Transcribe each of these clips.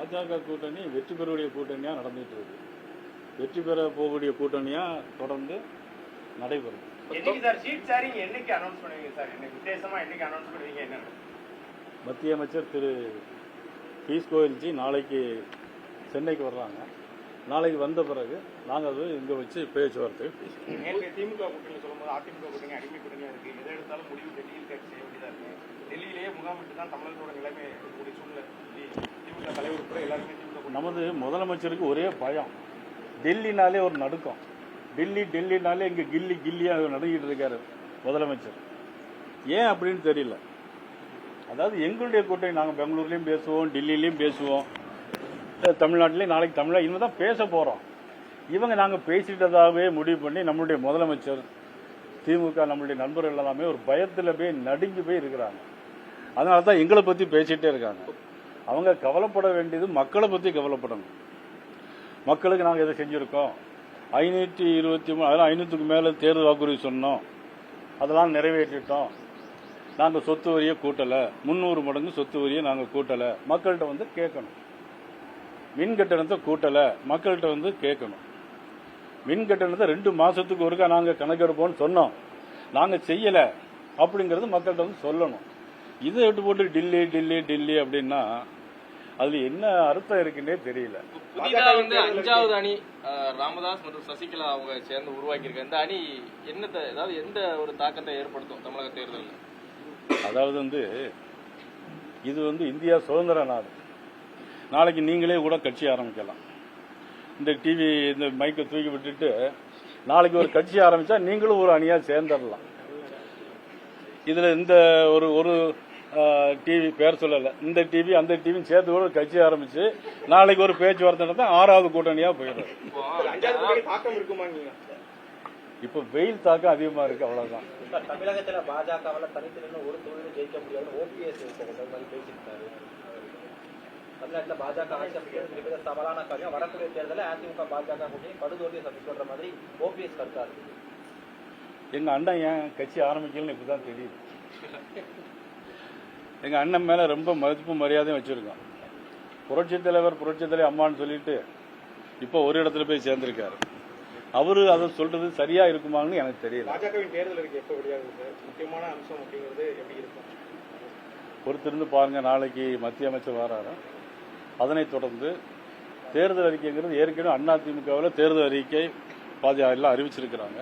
பாஜக கூட்டணி வெற்றி பெறக்கூடிய கூட்டணியாக நடந்துகிட்டு இருக்கு. வெற்றி பெற போகக்கூடிய கூட்டணியாக தொடர்ந்து நடைபெறும். மத்திய அமைச்சர் திரு பியூஷ் கோயல்ஜி நாளைக்கு சென்னைக்கு வர்றாங்க. நாளைக்கு வந்த பிறகு நாங்கள் அது இங்கே வச்சு பேச்சுவார்த்தை பேசுவோம். திமுக கூட்டணி சொல்லும்போது அதிமுக கூட்டணி அடிமை கூட்டணியா இருக்கு. எதை எடுத்தாலும் முடிவு டெல்லியில் செய்ய வேண்டியதா இருக்கு. டெல்லியிலேயே முகாமிட்டு தான் தமிழகத்தோட நிலைமை இருக்கக்கூடிய சூழ்நிலை. திமுக தலைவர் கூட எல்லாருமே நமது முதலமைச்சருக்கு ஒரே பயம், டெல்லினாலே ஒரு நடுக்கம். டெல்லினாலே இங்கே கில்லியாக நடுங்கிட்டு இருக்காரு முதலமைச்சர். ஏன் அப்படின்னு தெரியல. அதாவது எங்களுடைய கூட்டணி நாங்கள் பெங்களூர்லேயும் பேசுவோம், டெல்லியிலையும் பேசுவோம், தமிழ்நாட்டிலையும் நாளைக்கு தமிழ்நாடு இனிமேல் தான் பேச போகிறோம். இவங்க நாங்கள் பேசிட்டதாகவே முடிவு பண்ணி நம்மளுடைய முதலமைச்சர், திமுக நம்மளுடைய நண்பர்கள் எல்லாமே ஒரு பயத்தில் போய் நடுங்கி போய் இருக்கிறாங்க. அதனால தான் எங்களை பற்றி பேசிகிட்டே இருக்காங்க. அவங்க கவலைப்பட வேண்டியது மக்களை பற்றி கவலைப்படணும். மக்களுக்கு நாங்கள் இதை செஞ்சுருக்கோம், 523 அதெல்லாம் 500க்கு மேலே தேர்தல் வாக்குறுதி சொன்னோம், அதெல்லாம் நிறைவேற்றிட்டோம், நாங்கள் சொத்து வரியை கூட்டலை, 300 மடங்கு சொத்து வரியை நாங்கள் கூட்டலை, மக்கள்கிட்ட வந்து கேட்கணும். மின் கட்டணத்தை கூட்டலை, மக்கள்கிட்ட வந்து கேட்கணும். மின் கட்டணத்தை 2 மாதத்துக்கு ஒருக்கா நாங்கள் கணக்கெடுப்போம்னு சொன்னோம், நாங்கள் செய்யலை அப்படிங்கிறது மக்கள்கிட்ட வந்து சொல்லணும். இதை விட்டு போட்டு டெல்லி அப்படின்னா அதுல என்ன அர்த்தம் இருக்குன்னே தெரியல. புதிதா வந்து 5வது அணி ராமதாஸ் மற்றும் சசிகலா அவங்க சேர்ந்து உருவாக்கியிருக்க இந்த அணி என்னத்தை, அதாவது எந்த ஒரு தாக்கத்தை ஏற்படுத்தும் தமிழக தேர்தலில்? அதாவது வந்து இது வந்து இந்தியா சுதந்திர நாடு. நாளைக்கு நீங்களே கூட கட்சி ஆரம்பிக்கலாம். இந்த டிவி இந்த மைக்கை தூக்கி விட்டுட்டு நாளைக்கு ஒரு கட்சி ஆரம்பிச்சா நீங்களும் ஒரு அணியா சேர்ந்துடலாம். இதுல இந்த ஒரு டிவி பேர் சொல்லல, இந்த டிவி அந்த டிவியும் சேர்த்து கூட கட்சி ஆரம்பிச்சு நாளைக்கு ஒரு பேச்சுவார்த்தை நடத்தா 6வது கூட்டணியா போயிடும். இப்ப வெயில் தாக்கம் அதிகமா இருக்கு, அவ்வளவுதான். தமிழகத்துல பாஜகவால தனித்து ஒரு தொழிலும் ஜெயிக்க முடியாதுன்னு ஓபிஎஸ் பேசியிருக்காரு. தமிழ்நாட்டில் பாஜக ஆட்சி சவாலான காரியம். வரக்கூடிய தேர்தலில் அதிமுக பாஜக கூட்டணி படுதோல்வியை சந்திக்கிற மாதிரி ஓபிஎஸ் கருத்தாரு. எங்க அண்ணன் ஏன் கட்சி ஆரம்பிக்கலன்னு இப்பதான் தெரியுது. எங்க அண்ணன் மேல ரொம்ப மதிப்பு மரியாதையும் வச்சிருக்கோம். புரட்சித் தலைவர் அம்மான்னு சொல்லிட்டு இப்போ ஒரு இடத்துல போய் சேர்ந்திருக்காரு. அவரு அதை சொல்றது சரியா இருக்குமான்னு எனக்கு தெரியல. பாஜகவின் தேர்தல் அறிக்கை எப்போ வெளியாகுது? முக்கியமான அம்சம் அப்படிங்கிறது எப்படி இருக்கும்? பொறுத்திருந்து பாருங்க. நாளைக்கு மத்திய அமைச்சர் வராரு. அதனைத் தொடர்ந்து தேர்தல் அறிக்கைங்கிறது ஏற்கனவே அதிமுகவில் தேர்தல் அறிக்கை எல்லாம் அறிவிச்சிருக்கிறாங்க.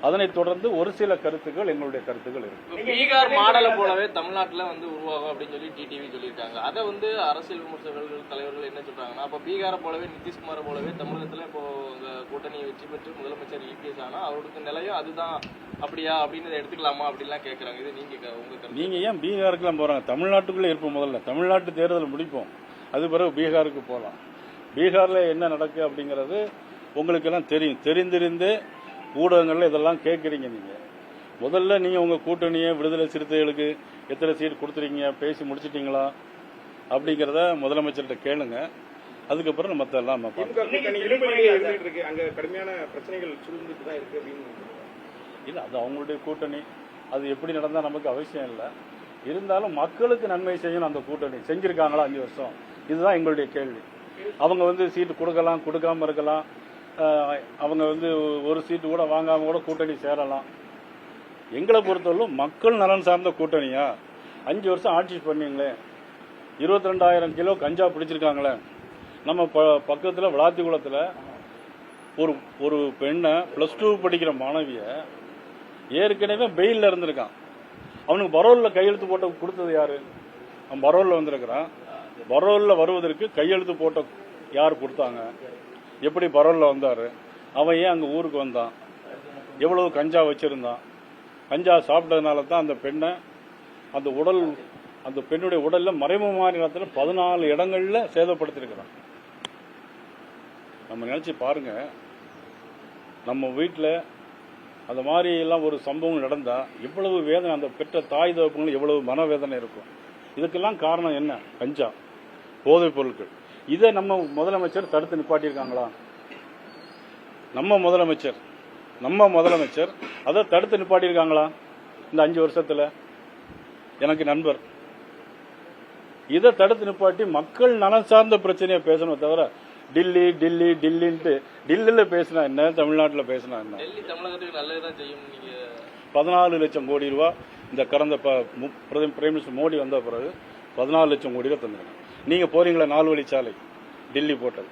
அதனைத் தொடர்ந்து ஒரு சில கருத்துக்கள் எங்களுடைய கருத்துக்கள் இருக்கு. பீகார் மாடலை போலவே தமிழ்நாட்டில் வந்து உருவாகும் அப்படின்னு சொல்லி டிடிவி சொல்லியிருக்காங்க. அதை வந்து அரசியல் விமர்சகர்கள் தலைவர்கள் என்ன சொல்றாங்கன்னா, அப்ப பீகாரை போலவே நிதிஷ்குமாரை போலவே தமிழகத்துல இப்போ கூட்டணி வெற்றி பெற்று முதலமைச்சர் இபிஎஸ் ஆனா அவருக்கு நிலையும் அதுதான் அப்படியா அப்படின்னு எடுத்துக்கலாமா அப்படின்லாம் கேட்கறாங்க. இது நீங்க ஏன் பீகாருக்குலாம் போறாங்க? தமிழ்நாட்டுக்குள்ளே இருப்போம். முதல்ல தமிழ்நாட்டு தேர்தல் முடிப்போம், அது பிறகு பீகாருக்கு போகலாம். பீகார்ல என்ன நடக்கு அப்படிங்கிறது உங்களுக்கு எல்லாம் தெரியும். தெரிந்திருந்தே ஊடகங்கள்ல இதெல்லாம் கேட்குறீங்க. நீங்க முதல்ல நீங்க உங்க கூட்டணியை விடுதலை சிறுத்தைகளுக்கு எத்தனை சீட் கொடுத்துருக்கீங்க, பேசி முடிச்சிட்டீங்களா அப்படிங்கிறத முதலமைச்சர்கிட்ட கேளுங்க. அதுக்கப்புறம் நம்ம மற்றெல்லாம் கடுமையான பிரச்சனைகள் தான் இருக்கு அப்படின்னு இல்லை, அது அவங்களுடைய கூட்டணி. அது எப்படி நடந்தால் நமக்கு அவசியம் இல்லை. இருந்தாலும் மக்களுக்கு நன்மை செய்யணும். அந்த கூட்டணி செஞ்சிருக்காங்களா 5 வருஷம்? இதுதான் எங்களுடைய கேள்வி. அவங்க வந்து சீட்டு கொடுக்கலாம், கொடுக்காம இருக்கலாம். அவங்க வந்து ஒரு சீட்டு கூட வாங்காம கூட கூட்டணி சேரலாம். எங்களை பொறுத்தவரை மக்கள் நலன் சார்ந்த கூட்டணியா? 5 வருஷம் ஆட்சி பண்ணீங்களே, 22,000 கிலோ கஞ்சா பிடிச்சிருக்காங்களே. நம்ம பக்கத்தில் விளாத்திக்குளத்தில் ஒரு பெண்ணை +2 படிக்கிற மாணவிய ஏற்கனவே பெயிலில் இருந்திருக்கான். அவனுக்கு பரோலில் கையெழுத்து போட்ட கொடுத்தது யாரு? அவன் பரோலில் வந்திருக்கிறான். பரோலில் வருவதற்கு கையெழுத்து போட்ட யார் கொடுத்தாங்க? எப்படி பரோலில் வந்தாரு? அவன் ஏன் அங்கே ஊருக்கு வந்தான்? எவ்வளவு கஞ்சா வச்சிருந்தான்? கஞ்சா சாப்பிட்டதுனால தான் அந்த பெண்ணை அந்த பெண்ணுடைய உடல்ல மறைமுகமான இடத்துல 14 இடங்கள்ல சேதப்படுத்திருக்கிறான். நம்ம நினைச்சு பாருங்க, நம்ம வீட்டில் அந்த மாதிரி எல்லாம் ஒரு சம்பவம் நடந்தா எவ்வளவு வேதனை, அந்த பெற்ற தாய் தகப்பங்களுக்கு எவ்வளவு மனவேதனை இருக்கும். இதுக்கெல்லாம் காரணம் என்ன? கஞ்சா, போதைப் பொருட்கள். இதை நம்ம முதலமைச்சர் தடுத்து நிப்பாட்டியிருக்காங்களா? நம்ம முதலமைச்சர் அதை தடுத்து நிப்பாட்டியிருக்காங்களா இந்த 5 வருஷத்துல? எனக்கு நண்பர் இதை தடுத்து நிப்பாட்டி மக்கள் நலன் சார்ந்த பிரச்சனையை பேசணும் தவிர டில்லி டில்லி டில்லின்ட்டு டில்லியில் பேசினா என்ன, தமிழ்நாட்டில் பேசினா என்ன? டெல்லி தமிழகத்துக்கு நல்லதுதான் செய்யும். நீங்க 14 லட்சம் கோடி ரூபா இந்த கடந்த பிரைம் மினிஸ்டர் மோடி வந்த பிறகு 14 லட்சம் கோடி ரூபா தந்துருங்க. நீங்கள் போறீங்களா 4 வழிச்சாலை டில்லி போட்டது,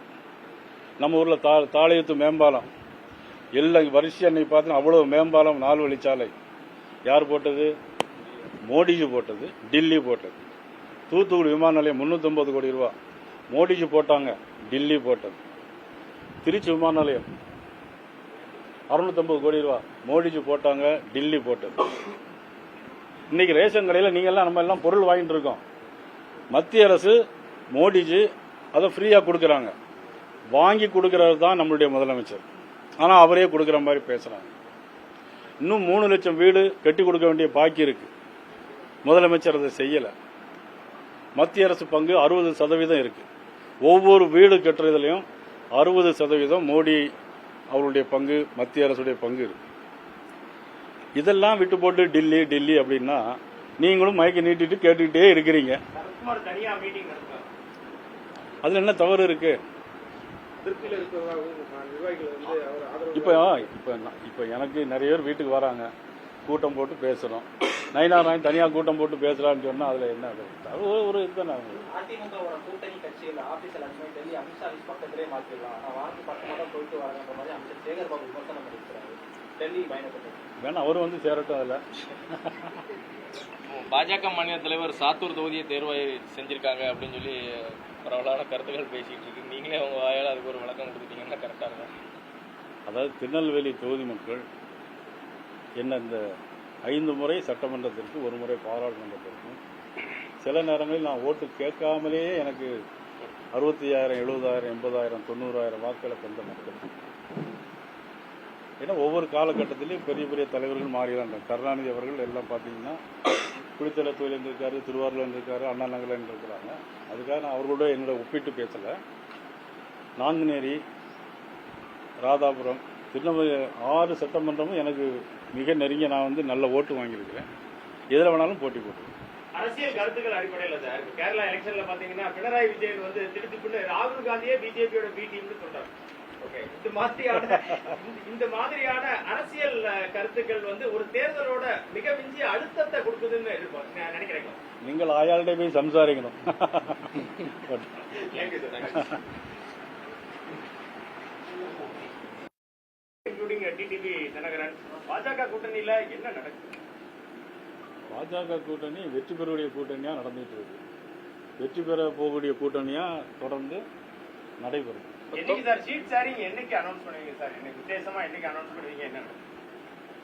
நம்ம ஊரில் தாளையத்து மேம்பாலம் எல்லாம் வரிசையாக இன்னைக்கு பார்த்தீங்கன்னா அவ்வளோ மேம்பாலம் 4 வழிச்சாலை யார் போட்டது? மோடிஜி போட்டது, டில்லி போட்டது. தூத்துக்குடி விமான நிலையம் 350 கோடி ரூபா மோடிஜி போட்டாங்க, டில்லி போட்டது. திருச்சி விமான நிலையம் 650 கோடி ரூபா மோடிஜி போட்டாங்க, டில்லி போட்டது. இன்னைக்கு ரேஷன் கடையில் நீங்கள்லாம் நம்ம எல்லாம் பொருள் வாங்கிட்டு இருக்கோம். மத்திய அரசு மோடிஜி அதை ஃப்ரீயாக கொடுக்குறாங்க. வாங்கி கொடுக்கறது தான் நம்மளுடைய முதலமைச்சர். ஆனால் அவரே கொடுக்குற மாதிரி பேசுகிறாங்க. இன்னும் 3 லட்சம் வீடு கட்டி கொடுக்க வேண்டிய பாக்கி இருக்கு. முதலமைச்சர் அதை செய்யலை. மத்திய அரசு பங்கு 60% இருக்கு. ஒவ்வொரு வீடு கட்டுறதுலையும் 60% மோடி அவருடைய பங்கு, மத்திய அரசுடைய பங்கு இருக்கு. இதெல்லாம் விட்டு போட்டு டில்லி டில்லி அப்படின்னா நீங்களும் மைக்கை நீட்டிட்டு கேட்டுக்கிட்டே இருக்கிறீங்க. அதுல என்ன தவறு இருக்கு? இப்ப எனக்கு நிறைய பேர் வீட்டுக்கு வராங்க, கூட்டம் போட்டு பேசுறோம். நயினாராயன் தனியா கூட்டம் போட்டு பேசுறான்னு சொன்னா அதுல என்ன ஒரு இதுதானே? அதிமுகவோட கூட்டணி கட்சியில் ஆபீஸ் எல்லாமே டெல்லி அமித்ஷா பக்கத்திலே மாற்றிடலாம். நான் வாங்கி பக்கமாக போயிட்டு வரேன்ற மாதிரி அமைச்சர் சேகர் பாபு விமர்சனம் பண்ணிருக்கிறாரு. டெல்லி பயணப்பட்டு வேணா அவர் வந்து சேரட்டும். அதுல பாஜக மாநில தலைவர் சாத்தூர் தொகுதியை தேர்வை செஞ்சிருக்காங்க அப்படின்னு சொல்லி பரவலான கருத்துக்கள் பேசிட்டு இருக்கு. நீங்களே அவங்க வாயால் அதுக்கு ஒரு விளக்கம் கொடுத்தீங்கன்னா கரெக்டா இருக்கும். அதாவது திருநெல்வேலி தொகுதி மக்கள் என்ன இந்த 5 முறை சட்டமன்றத்திற்கு, 1 முறை பாராளுமன்றத்திற்கும், சில நேரங்களில் நான் ஓட்டு கேட்காமலேயே எனக்கு 65,000, 70,000, 80,000, 90,000 வாக்குகளை தந்த மக்கள். ஏன்னா ஒவ்வொரு காலகட்டத்திலையும் பெரிய பெரிய தலைவர்கள் மாறிடுறாங்க. கருணாநிதி அவர்கள் எல்லாம் பார்த்தீங்கன்னா குளித்தலைத்தூரில் இருந்திருக்காரு, திருவாரூரில் இருந்திருக்காரு, அண்ணா நகரில் இருந்திருக்கிறாங்க. அதுக்காக நான் அவர்களோட என்னோட ஒப்பிட்டு பேசலை. நாங்குநேரி, ராதாபுரம், திருநெல்வேலி 6 சட்டமன்றமும் எனக்கு மிக நெருங்கிய நான் வந்து நல்ல ஓட்டு வாங்கியிருக்கிறேன். எதில் வேணாலும் போட்டி போட்டு. அரசியல் கருத்துக்கள் அடிப்படையில் சார் கேரளா எலெக்ஷன்ல பாத்தீங்கன்னா பினராயி விஜயன் வந்து திருப்பி ராகுல் காந்தியே பிஜேபியோட பி டீம்னு சொல்றாரு. இந்த மாதிரியான அரசியல் கருத்துக்கள் வந்து ஒரு தேர்தலோட மிக மிஞ்சிய அழுத்தத்தை கொடுக்குதுன்னு நினைக்கிறேன். நீங்கள் ஆயாள்கிட்ட போய் சம்சாரிக்கணும். டிடிவி தினகரன், பாஜக கூட்டணியில என்ன நடக்குது? பாஜக கூட்டணி வெற்றி பெறக்கூடிய கூட்டணியா நடந்துட்டு இருக்கு. வெற்றி பெற போகக்கூடிய கூட்டணியா தொடர்ந்து நடைபெறும். என்னைக்கு சார் சீட் ஷேரிங் என்னைக்கு அனௌன்ஸ் பண்ணுவீங்க சார்? என்ன விசேஷமா என்னைக்கு அனௌன்ஸ் பண்ணுவீங்க? என்ன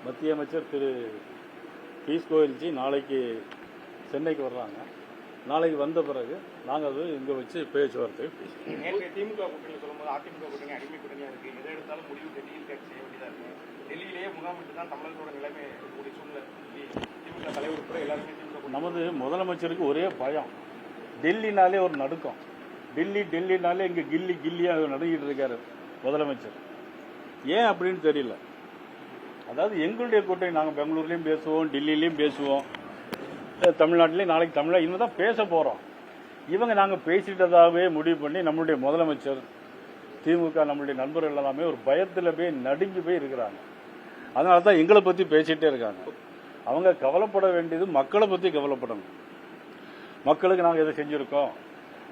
மத்திய அமைச்சர் திரு பியூஷ் கோயல்ஜி நாளைக்கு சென்னைக்கு வர்றாங்க. நாளைக்கு வந்த பிறகு நாங்கள் அது இங்கே வச்சு பேச்சுவார்த்தை பேசுவோம். நேற்று திமுக கூட்டணி சொல்லும்போது அதிமுக கூட்டணி அடிமை கூட்டணியா இருக்கு, எதை எடுத்தாலும் முடிவு டெல்லியில் செய்ய வேண்டியதா இருக்கு. டெல்லியிலேயே முகாமிட்டு தான் தமிழகத்தோட நிலைமை இருக்கக்கூடிய சூழ்நிலை. திமுக தலைவர் கூட எல்லாருமே திமுக. நமது முதலமைச்சருக்கு ஒரே பயம், டெல்லினாலே ஒரு நடுக்கம். டெல்லினாலே இங்கே கில்லி கில்லியாக நடுங்கிட்டு இருக்காரு முதலமைச்சர். ஏன் அப்படின்னு தெரியல. அதாவது எங்களுடைய கூட்டணி நாங்கள் பெங்களூர்லேயும் பேசுவோம், டெல்லியிலையும் பேசுவோம், தமிழ்நாட்டிலையும் நாளைக்கு தமிழ்நாடு இன்னும் தான் பேச போகிறோம். இவங்க நாங்கள் பேசிட்டதாகவே முடிவு பண்ணி நம்மளுடைய முதலமைச்சர், திமுக, நம்மளுடைய நண்பர்கள் எல்லாமே ஒரு பயத்தில் போய் நடுங்கி போய் இருக்கிறாங்க. அதனால தான் எங்களை பற்றி பேசிகிட்டே இருக்காங்க. அவங்க கவலைப்பட வேண்டியது மக்களை பற்றி கவலைப்படணும். மக்களுக்கு நாங்கள் எதை செஞ்சுருக்கோம்,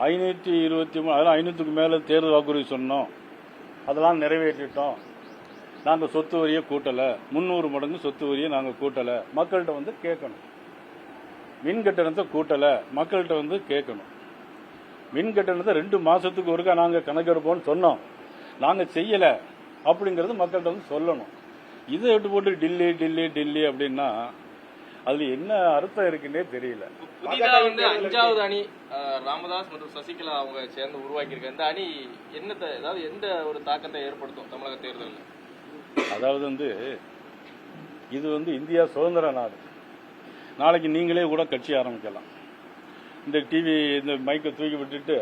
523 அதெல்லாம் 500க்கு மேலே தேர்தல் வாக்குறுதி சொன்னோம், அதெல்லாம் நிறைவேற்றிட்டோம். நாங்கள் சொத்து வரியை கூட்டலை, 300 மடங்கு சொத்து வரியை நாங்கள் கூட்டலை, மக்கள்கிட்ட வந்து கேட்கணும். மின் கட்டணத்தை கூட்டலை, மக்கள்கிட்ட வந்து கேட்கணும். மின் கட்டணத்தை 2 மாதத்துக்கு ஒருக்கா நாங்கள் கணக்கெடுப்போம்னு சொன்னோம், நாங்கள் செய்யலை அப்படிங்கிறது மக்கள்கிட்ட வந்து சொல்லணும். இதை விட்டு போட்டு டில்லி டில்லி டில்லி அப்படின்னா அதுல என்ன அர்த்தம் இருக்குன்னே தெரியல. புதிதா வந்து 5வது அணி ராமதாஸ் மற்றும் சசிகலா அவங்க சேர்ந்து உருவாக்கி இருக்க இந்த அணி என்னத்தை, அதாவது எந்த ஒரு தாக்கத்தை ஏற்படுத்தும் தமிழக தேர்தலில்? அதாவது வந்து இது வந்து இந்தியா சுதந்திர நாடு. நாளைக்கு நீங்களே கூட கட்சி ஆரம்பிக்கலாம். இந்த டிவி இந்த மைக்கை தூக்கி விட்டுட்டு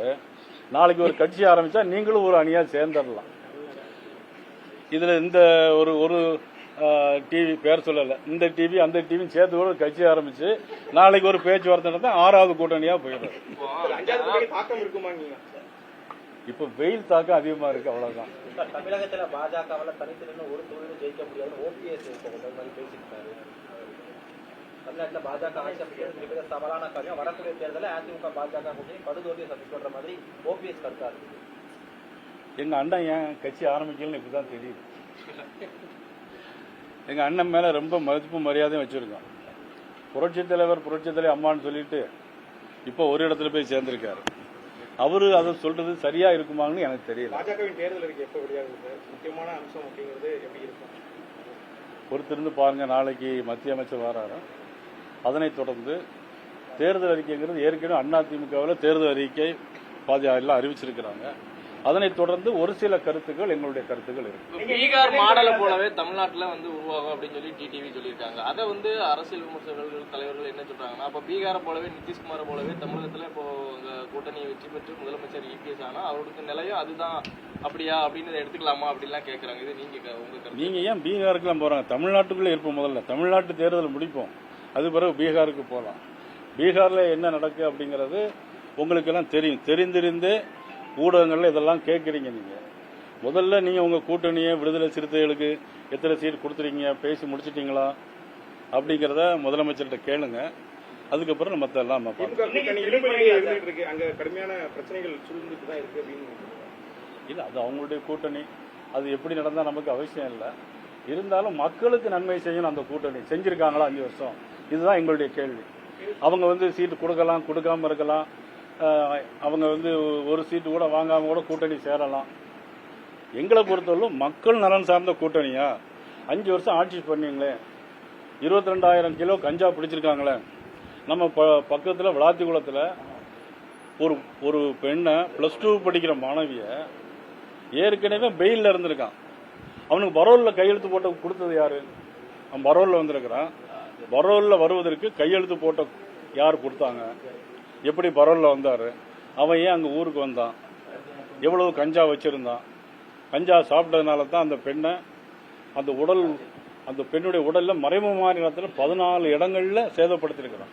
நாளைக்கு ஒரு கட்சி ஆரம்பிச்சா நீங்களும் ஒரு அணியா சேர்ந்துடலாம். இதுல இந்த ஒரு டிவி பேர் சொல்லலை, இந்த டிவி அந்த டிவியும் சேர்த்து கூட கட்சி ஆரம்பிச்சு நாளைக்கு ஒரு பேச்சுவார்த்தை நடந்தா 6வது கூட்டணியாக போயிடுது. அஞ்சாவது கூட்டணி தாக்கம் இருக்குமா நீங்க? இப்போ வெயில் தாக்கம் அதிகமாக இருக்கு, அவ்வளோதான். சார், தமிழகத்துல பாஜகவால தனித்து நின்று ஒரு தொகுதியில் ஜெயிக்க முடியாதுன்னு ஓபிஎஸ் மாதிரி பேசியிருக்காரு. தமிழ்நாட்டுல பாஜக ஆட்சி அமைக்கிறது மிக சவாலான காரியம். வரக்கூடிய தேர்தலில் அதிமுக பாஜக கூட்டணி படுதோல்வியை சந்திக்கின்ற மாதிரி ஓபிஎஸ் கருத்தா இருக்கு. எங்க அண்ணன் ஏன் கட்சி ஆரம்பிக்கலன்னு இப்பதான் தெரியுது. எங்க அண்ணன் மேல ரொம்ப மதிப்பு மரியாதையும் வச்சிருக்கோம். புரட்சித் தலைவர் அம்மான்னு சொல்லிட்டு இப்போ ஒரு இடத்துல போய் சேர்ந்திருக்காரு. அவரு அதை சொல்றது சரியா இருக்குமான்னு எனக்கு தெரியல. பாஜகவின் தேர்தல் அறிக்கை எப்போ வெளியாகுது சார்? முக்கியமான அம்சம் அப்படிங்கிறது எப்படி இருக்கும்? பொறுத்திருந்து பாருங்க, நாளைக்கு மத்திய அமைச்சர் வராரு. அதனைத் தொடர்ந்து தேர்தல் அறிக்கைங்கிறது ஏற்கனவே அதிமுகவில் தேர்தல் அறிக்கை எல்லாம் அறிவிச்சிருக்கிறாங்க. அதனைத் தொடர்ந்து ஒரு சில கருத்துக்கள் எங்களுடைய கருத்துக்கள் இருக்கு. பீகார் மாடலை போலவே தமிழ்நாட்டில் வந்து உருவாகும் அப்படின்னு சொல்லி டிடிவி சொல்லியிருக்காங்க. அதை வந்து அரசியல் விமர்சகர்கள் தலைவர்கள் என்ன சொல்றாங்கன்னா, அப்ப பீகாரை போலவே நிதிஷ்குமாரை போலவே தமிழகத்துல இப்போ கூட்டணியை வெற்றி பெற்று முதலமைச்சர் இபிஎஸ் ஆனா அவருக்கு நிலையும் அதுதான் அப்படியா அப்படின்னு எடுத்துக்கலாமா அப்படிலாம் கேட்கறாங்க. இது நீங்க உங்க கருத்து? நீங்க ஏன் பீகாருக்குலாம் போறாங்க? தமிழ்நாட்டுக்குள்ளே இருப்போம். முதல்ல தமிழ்நாட்டு தேர்தல் முடிப்போம், அது பிறகு பீகாருக்கு போகலாம். பீகார்ல என்ன நடக்கு அப்படிங்கிறது உங்களுக்கு எல்லாம் தெரியும். தெரிந்திருந்தே ஊடகங்கள்ல இதெல்லாம் கேட்குறீங்க. நீங்க முதல்ல நீங்க உங்க கூட்டணியை விடுதலை சிறுத்தைகளுக்கு எத்தனை சீட் கொடுத்துருக்கீங்க, பேசி முடிச்சிட்டீங்களா அப்படிங்கிறத முதலமைச்சர்கிட்ட கேளுங்க. அதுக்கப்புறம் மற்ற எல்லாம் அங்க கடுமையான பிரச்சனைகள் சூழ்ந்துட்டு தான் இருக்கு அப்படின்னு இல்ல, அது அவங்களுடைய கூட்டணி. அது எப்படி நடந்தா நமக்கு அவசியம் இல்லை. இருந்தாலும் மக்களுக்கு நன்மை செய்யணும். அந்த கூட்டணி செஞ்சிருக்காங்களா 5 வருஷம்? இதுதான் எங்களுடைய கேள்வி. அவங்க வந்து சீட்டு கொடுக்கலாம், கொடுக்காம இருக்கலாம். அவங்க வந்து ஒரு சீட்டு கூட வாங்காம கூட கூட்டணி சேரலாம். எங்களை பொறுத்தவரைக்கும் மக்கள் நலன் சார்ந்த கூட்டணியா? 5 வருஷம் ஆட்சி பண்ணீங்களே, 22,000 கிலோ கஞ்சா பிடிச்சிருக்காங்களே. நம்ம பக்கத்தில் விளாத்திக்குளத்தில் ஒரு பெண்ணை +2 படிக்கிற மாணவிய ஏற்கனவே பெயிலில் இருந்திருக்கான். அவனுக்கு பரோலில் கையெழுத்து போட்ட கொடுத்தது யாரு? அவன் பரோலில் வந்திருக்கிறான். பரோலில் வருவதற்கு கையெழுத்து போட்ட யார் கொடுத்தாங்க? எப்படி பரோலில் வந்தாரு? அவன் ஏன் அங்கே ஊருக்கு வந்தான்? எவ்வளவு கஞ்சா வச்சிருந்தான்? கஞ்சா சாப்பிட்டதுனால தான் அந்த பெண்ணை அந்த பெண்ணுடைய உடல்ல மறைமுகமான இடத்துல 14 இடங்கள்ல சேதப்படுத்திருக்கிறான்.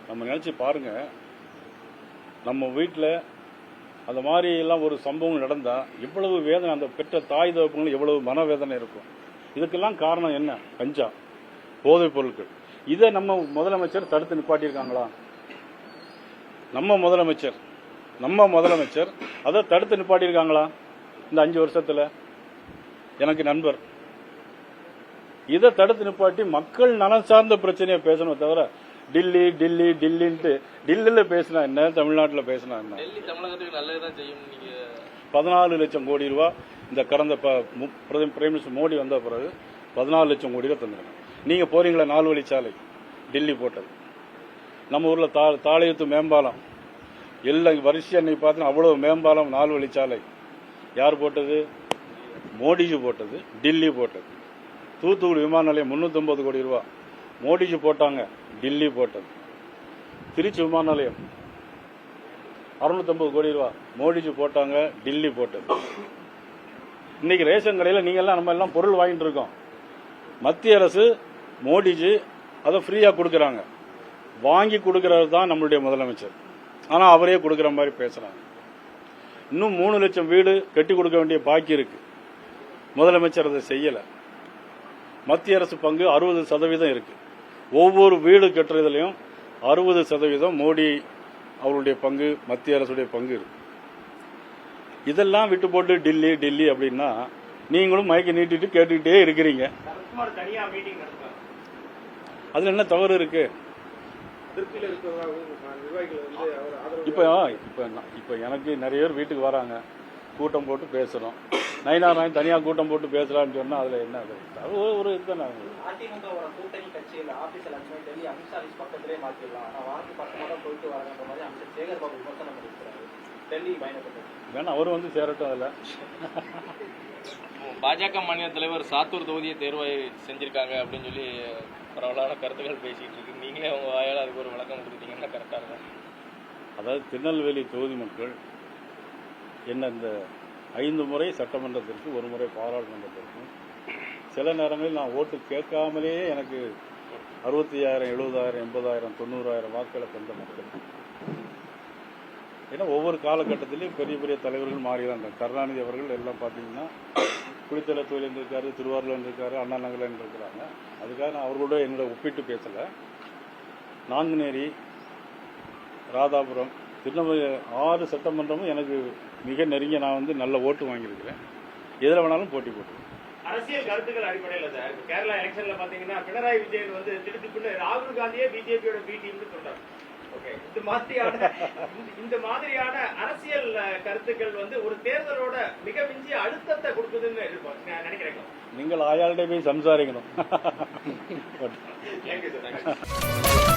நம்ம நினைச்சு பாருங்க, நம்ம வீட்டில் அந்த மாதிரி எல்லாம் ஒரு சம்பவம் நடந்தா எவ்வளவு வேதனை, அந்த பெற்ற தாய் தகப்பங்களுக்கு எவ்வளவு மனவேதனை இருக்கும். இதுக்கெல்லாம் காரணம் என்ன? கஞ்சா, போதைப் பொருட்கள். இதை நம்ம முதலமைச்சர் தடுத்து நிப்பாட்டியிருக்காங்களா? நம்ம முதலமைச்சர் அதை தடுத்து நிப்பாட்டியிருக்காங்களா இந்த 5 வருஷத்துல? எனக்கு நண்பர் இதை தடுத்து நிப்பாட்டி மக்கள் நலன் சார்ந்த பிரச்சனையை பேசணும் தவிர டில்லி டில்லி டில்லின்ட்டு டில்லியில் பேசினா என்ன, தமிழ்நாட்டில் பேசினா என்ன? தமிழகத்துக்கு நல்லதுதான் செய்யும். நீங்க 14 லட்சம் கோடி ரூபாய் இந்த கடந்த பிரைம் மினிஸ்டர் மோடி வந்த பிறகு 14 லட்சம் கோடி ரூபாய் தந்துருக்காங்க. நீங்க போறீங்களா 4 வழிச்சாலை டில்லி போட்டது. நம்ம ஊர்ல தாளையத்து மேம்பாலம் எல்லாம் வரிசையா நீ பார்த்தா அவ்வளவு மேம்பாலம் 4 வழிச்சாலை யார் போட்டது? மோடிஜி போட்டது, டில்லி போட்டது. தூத்துக்குடி விமான நிலையம் 350 கோடி ரூபாய் மோடிஜி போட்டாங்க, டில்லி போட்டது. திருச்சி விமான நிலையம் 650 கோடி ரூபாய் மோடிஜி போட்டாங்க, டில்லி போட்டது. இன்னைக்கு ரேஷன் கடையில் நீங்க எல்லாம் நம்ம எல்லாம் பொருள் வாங்கிட்டு இருக்கோம். மத்திய அரசு மோடிஜி அதை ஃப்ரீயா கொடுக்கறாங்க. வாங்கி கொடுக்கறது தான் நம்மளுடைய முதலமைச்சர். ஆனா அவரே கொடுக்கற மாதிரி பேசுறாங்க. இன்னும் 3 லட்சம் வீடு கட்டி கொடுக்க வேண்டிய பாக்கி இருக்கு. முதலமைச்சர் அதை செய்யல. மத்திய அரசு பங்கு 60% இருக்கு. ஒவ்வொரு வீடு கட்டுறதுலயும் 60% மோடி அவருடைய பங்கு, மத்திய அரசுடைய பங்கு இருக்கு. இதெல்லாம் விட்டு போட்டு டில்லி டில்லி அப்படின்னா நீங்களும் மயக்க நீட்டிட்டு கேட்டுக்கிட்டே இருக்கிறீங்க. அதுல என்ன தவறு இருக்கு? இப்ப எனக்கு நிறைய பேர் வீட்டுக்கு வராங்க, கூட்டம் போட்டு பேசுறோம். நயினாராயன் தனியா கூட்டம் போட்டு பேசுறான்னு சொன்னா அதுல என்ன ஒரு இதுதானே. அதிமுக கூட்டணி கட்சியில் ஆபீஸ் டெல்லி அமித்ஷா பக்கத்திலே மாற்றிடலாம். ஆனா வாரத்துக்கு 10 மாதம் போயிட்டு வராங்க மாதிரி அமைச்சர் சேகர் பாபு விமர்சனம் பண்ணிருக்கிறாரு. டெல்லி பயணப்பட்டது வேணா அவரு வந்து சேரட்டும். அதுல பாஜக மாநில தலைவர் சாத்தூர் தொகுதியை தேர்வை செஞ்சிருக்காங்க அப்படின்னு சொல்லி பரவலான கருத்துக்கள் பேசிட்டு இருக்கு. நீங்களே உங்க வாயால் அதுக்கு ஒரு விளக்கம் கொடுத்தீங்கன்னா கரெக்டா இருக்கும். அதாவது திருநெல்வேலி தொகுதி மக்கள் என்ன இந்த 5 முறை சட்டமன்றத்திற்கு, 1 முறை பாராளுமன்றத்திற்கும் சில நேரங்களில் நான் ஓட்டு கேட்காமலேயே எனக்கு 65,000, 70,000, 80,000, 90,000 வாக்குகளை தந்த மக்கள். ஏன்னா ஒவ்வொரு காலகட்டத்திலையும் பெரிய பெரிய தலைவர்கள் மாறி தான் இருந்தாங்க. கருணாநிதி அவர்கள் எல்லாம் பார்த்தீங்கன்னா குளித்தலை தொழில் இருக்காரு, திருவாரூரில் இருக்காரு, அண்ணா நகரில் இருக்கிறாங்க. அதுக்காக நான் அவர்களோட என்னோட ஒப்பிட்டு பேசலை. நாங்குநேரி, ராதாபுரம், திருநெல்வேலி 6 சட்டமன்றமும் எனக்கு மிக நெருங்கிய நான் வந்து நல்ல ஓட்டு வாங்கியிருக்கிறேன். எதில் வேணாலும் போட்டி போட்டுருவேன். அரசியல் கருத்துக்கள் அடிப்படையில் சார் இப்ப கேரளா எலெக்ஷன்ல பாத்தீங்கன்னா பினராயி விஜயன் வந்து திருப்பி ராகுல் காந்தியே பிஜேபியோட பி டீம்னு சொல்றாரு. ஓகே, இந்த மாதிரியான அரசியல் கருத்துக்கள் வந்து ஒரு தேர்தலோட மிக மிஞ்சிய அழுத்தத்தை கொடுக்குதுன்னு நினைக்கிறேன். நீங்கள் ஆயாள்கிட்ட போய் சம்சாரிக்கணும். Thank you sir.